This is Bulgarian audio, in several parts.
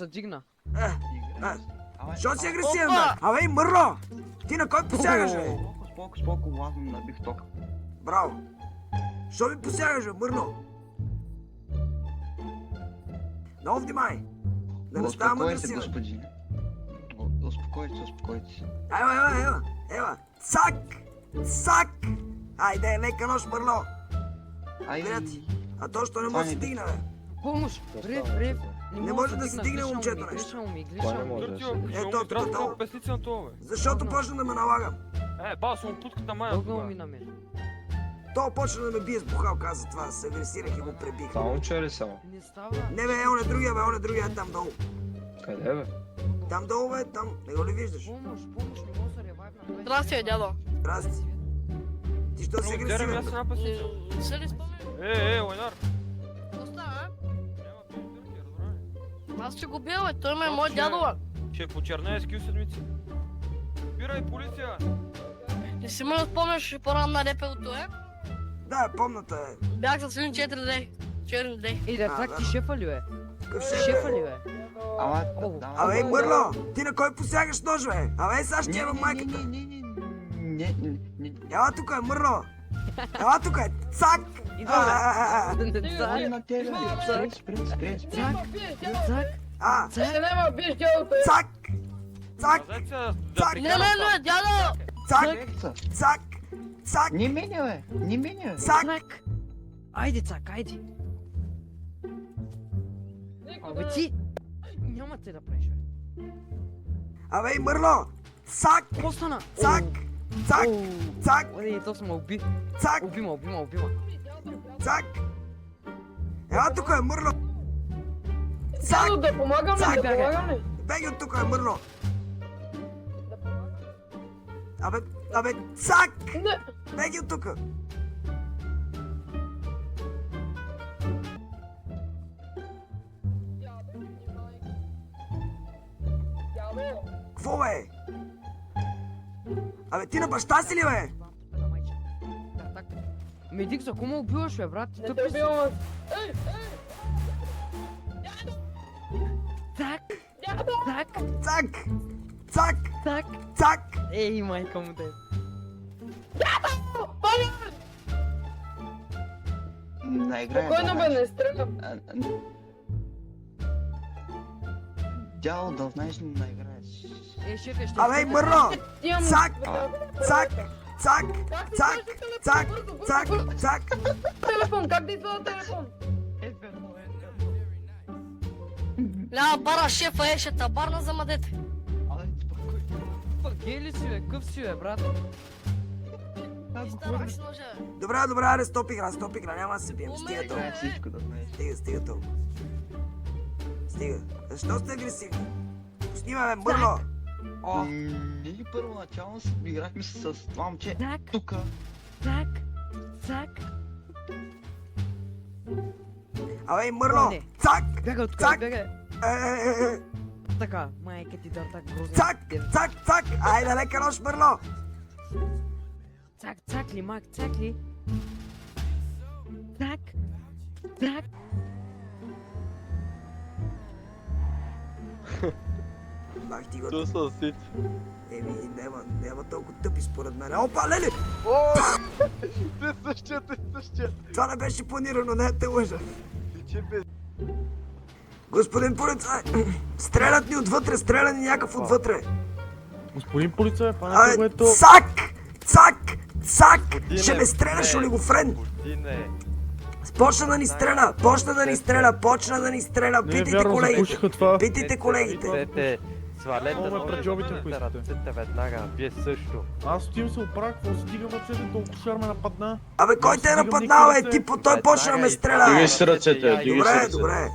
се дигна. Що си агресивен, бе? Абе, мърло! Ти на кой посягаш, бе? Споко, ладно, набих ток. Браво! Що ми посягаш, бе, мърло? Много внимай! Да не ставам Успокойте, агресивен. господин. Успокойте се. Ева! Цак! Цак! Айде, лека нощ, мърло! Ай, Грати. А то, що не може да се дигне, бе? Помощ! Рев! Не може да се дигне момчето нещо. Глишал ми. Ето, тук. Песница на това, бе. Защото почна да ме налагам. Ба, съм путката мая. Дълго ми на мен. То почна да ме бие с бухалка, затова се агресирах и го пребих. Само че ли само? Не става. Не бе, он е другия е там долу. Къде бе? Там долу, бе, там. Не го ли виждаш? Помощ, не може да ревайвна. Здрасти, дядо. Здрасти. Ти що си Дерем, аз агресивен? една песница. Не се ли спомням? Лайнар. Какво става? Няма пиздърки, разбрали. Аз ще го бил, бе. Той ме е мой дядо, бе. Ще почернее с кил седмици. Спирай, полиция! Не си ме спомняш по-рано на репелото, е? Да, помната е. Бях за силни 4 дни. 4 дни. Ей, да, так ти шефа ли, бе? Какъв Шефа ли, бе? Ама, Абе, мърло! Ти на кой посягаш нож, бе? Абе, сега ще имам майката. Не. Ела тук е, мърло! Ела тук е, цак! Идва, А, бе! Цак, на тебе. Спри. цак, цак, а, цак. цак! Цак! Казайте да Цак! Не, дядо! Цак! Цак! Цак! Не мене, бе. Цак! Цак! Айде, цак, айде! Абе ти! Няма те да правиш, бе. Абе, мърло! Цак! Какво стана? Цак! Цак! Оу. Цак! Оре, то сме уби. Цак! Уби ма. Цак! Ела тук е, мърло! Цак! Да помагам Цак! ли? Да помагам ли? Беги от тук е, мърло! Абе, цак! Не. Беги от тук! Кво, бе? Абе, ти на баща си ли, бе? Медик, за кому убиваш, бе, брат? Не те убивам. Цак! Цак! Цак! Цак! Цак! Цак! Ей, майка му те. Наиграй. Спокойно, бе, не стрелям. Дядо, да знаеш ли наиграеш? Ей, шефе, ще... Абе, мърло! Имам... Цак! Цак! Цак! Цак! Цак! Цак! Цак! Телефон, как да излага телефон? Ля, бара шефа е, ще табарна за мадете. Гей ли си, бе? Къв си, бе, брат? Стараш ножа. Добре, аре, стоп игра, няма да се бием. Стига то. Знаеш всичко, да знаеш. Стига то. Стига. Защо сте агресивни? Снимаме, мърло! Ние първоначално играхме с това момче. Цак! Тука. Цак! Цак! Абе, мърло! Не. Цак! Бяга от Цак! бяга! Е. Така, майка ти дар так грозен. Цак! Цак! Цак! Айде, лека нощ, мърло! Цак, цак ли, мак, цак ли? Цак! Цак! Бах ти го. То са сит. Еми, няма толкова тъпи според мен. Опа, леле! Ти същия. Това не беше планирано, не те лъжа. Ти че бе? Господин полицай, стрелят ни отвътре, стреля ни някакъв отвътре. Господин полицай, панете го ето. Цак! Цак! Цак! Године, Ще ме стреляш, бе. олигофрен! Године. Почна да ни стреля! Не е Питайте вярно, колегите! запушиха това. Питайте колегите! Дете, свалете Много ме пред джобите ножовете на поискате. ръцете веднага, вие също. Аз отивам се оправя, какво си дигам ръцете, толкова шар ме нападна. Абе, кой те е Стигам нападнал, никъде бе? се. Ти по той почна да ме стреля! Дигай си ръцете, дигай Добре, добре.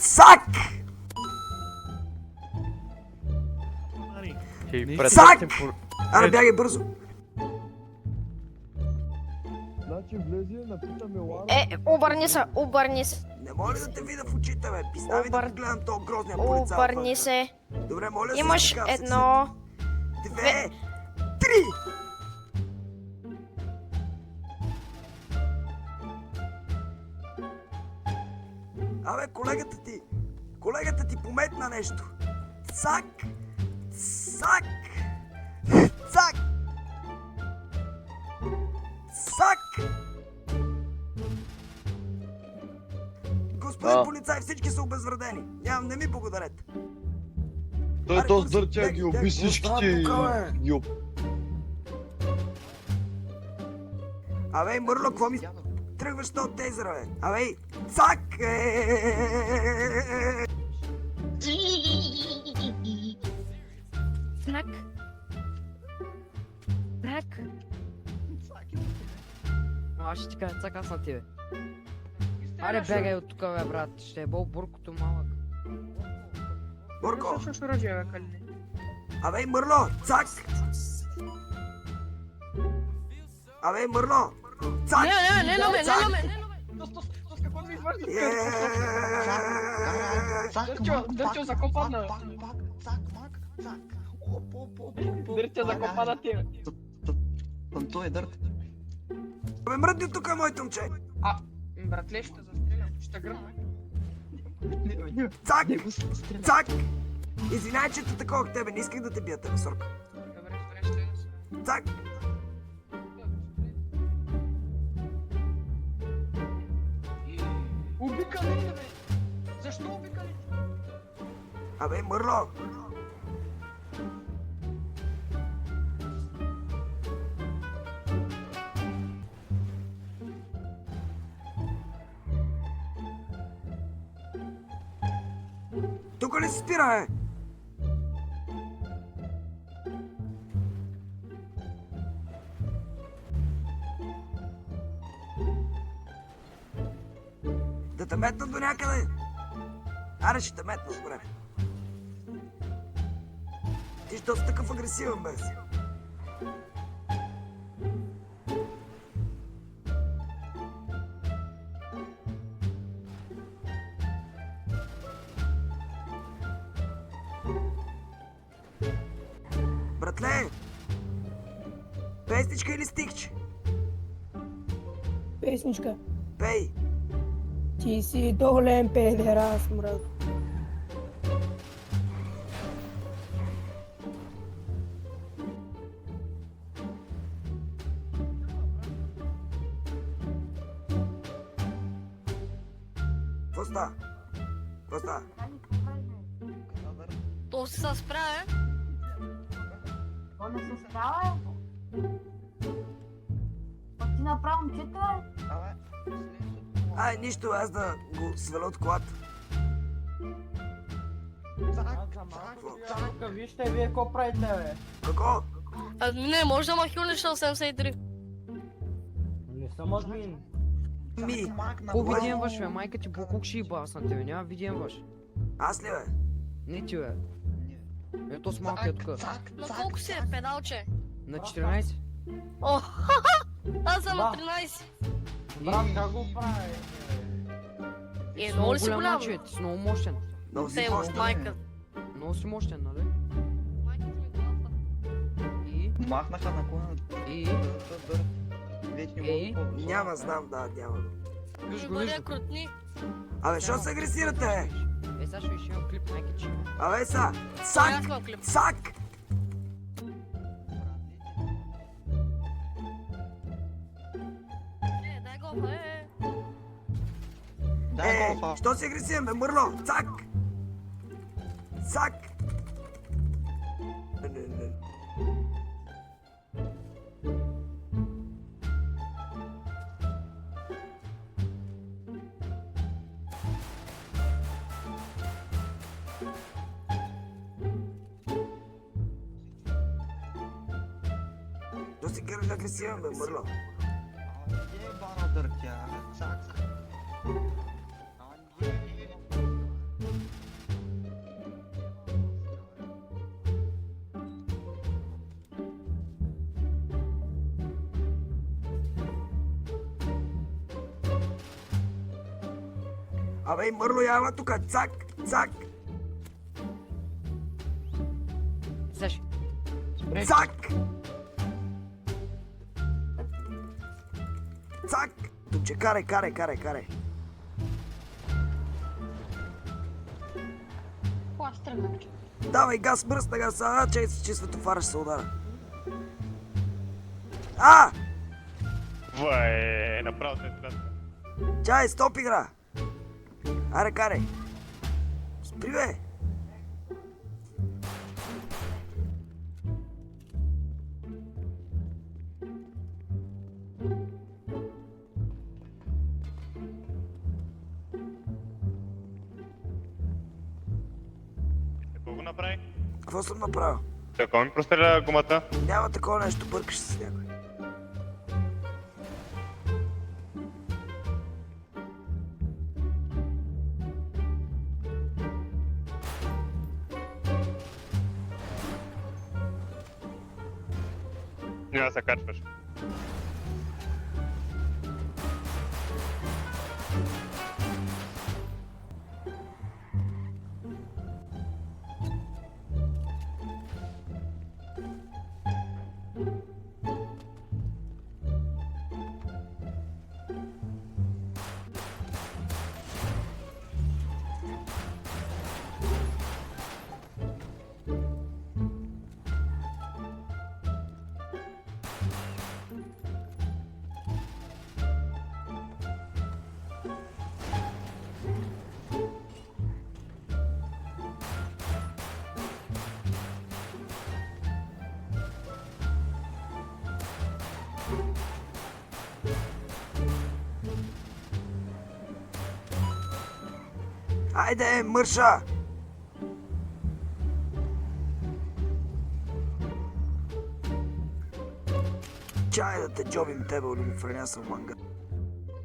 Цак! Цак! Аре, бягай бързо! Значи влезе, напитаме Лара. Обърни се. Не моля да те видя в очите, бе. Пистави да гледам този грозния полицай. Обърни се. Добре, моля се. Имаш така, се едно... две, три! Абе, колегата ти! колегата ти пометна нещо. Цак! Цак! Цак! Цак! Господин полицай, всички са обезвредени. Не ми благодарете. Той Аре, то Турси, здъртя бег, ги уби бег, всичките. Юп. Абе, Мърло, какво ми тръгваш от тезера, бе? Абе, цак! Трак. Трак. Аз ще ти кажа, цак, аз на тебе. Аре, бегай от тук, бе, брат. Ще е бол буркото малък. Бурко! Що роджева, Калини? Абе, Мърло, цак! Абе, Мърло, цак! Не на мен. Какво ми извърши? Е, Дърчо, закопана. Дърчо, закопана ти. Той е дърт. Абе, мръдни тук, моето момче! Братле, ще застрелям. Ще гръмна. Цак! Не го стреля. Цак! Извинявай, че те такова тебе, не исках да те бия, тебе, сорка. Добре, ще Цак! Уби Калини, бе! Защо уби Калини? Абе, Мърло! Тук ли се спира, бе? Да те метна до някъде? Аре, ще те метна, добре. Ти що си такъв агресивен, бе? Братле! Песничка или стихче? Песничка. Пей! Ти си долен педерас, мръд. Какво става? Какво става? То се справя. То не се справя. Пък ти направо момчето е. Ай, нищо, аз да го сваля от колата. Вижте, вие какво правите, бе? Какво? Не, може да ма хилнеш на 73. Не съм админ. Ми, Какво виден ваш, бе? Майка ти буклук ще иба, аз на тебе. Няма виден ваш. аз ли, бе? Не ти, бе. Ето с малкия тук. На колко си е педалче? На 14. О, аз съм на 13. Брат, как го прави? Е, много ли си голям? Че, ти си много мощен. Много си Те, мощен. майка. Много си мощен, нали? Майка ми глава. И... Махнаха на коня. И... Вече Ей. не мога. Няма, знам, да, няма. Виж Ми го, виж бъде го. крутни. Абе, що се агресирате, бе? Е, сега ще имам клип, майка че. Абе, са, Аз цак, имам клип. цак! Дай го, Дай го, Що си агресивен, бе, Мърло? Цак! Цак! Не. Що си агресивен, бе, Мърло? Е, бана дъртя. Цак. Абе, Мърло, ява тука, цак, цак, Саш, цак! Цак! Тумче, карай. Аз тръгнах. Давай газ, мръсна газ, че светофара ще се удара. А! Направо се е. Чай, стоп игра! Аре, карай! Спри, бе! Какво го направи? Какво съм направил? Така ми простреля гумата. Няма такова нещо, бъркаш се с някой. Няма да се качваш. Айде, мърша! Чай да те джобим тебе, олимофреня съм манга.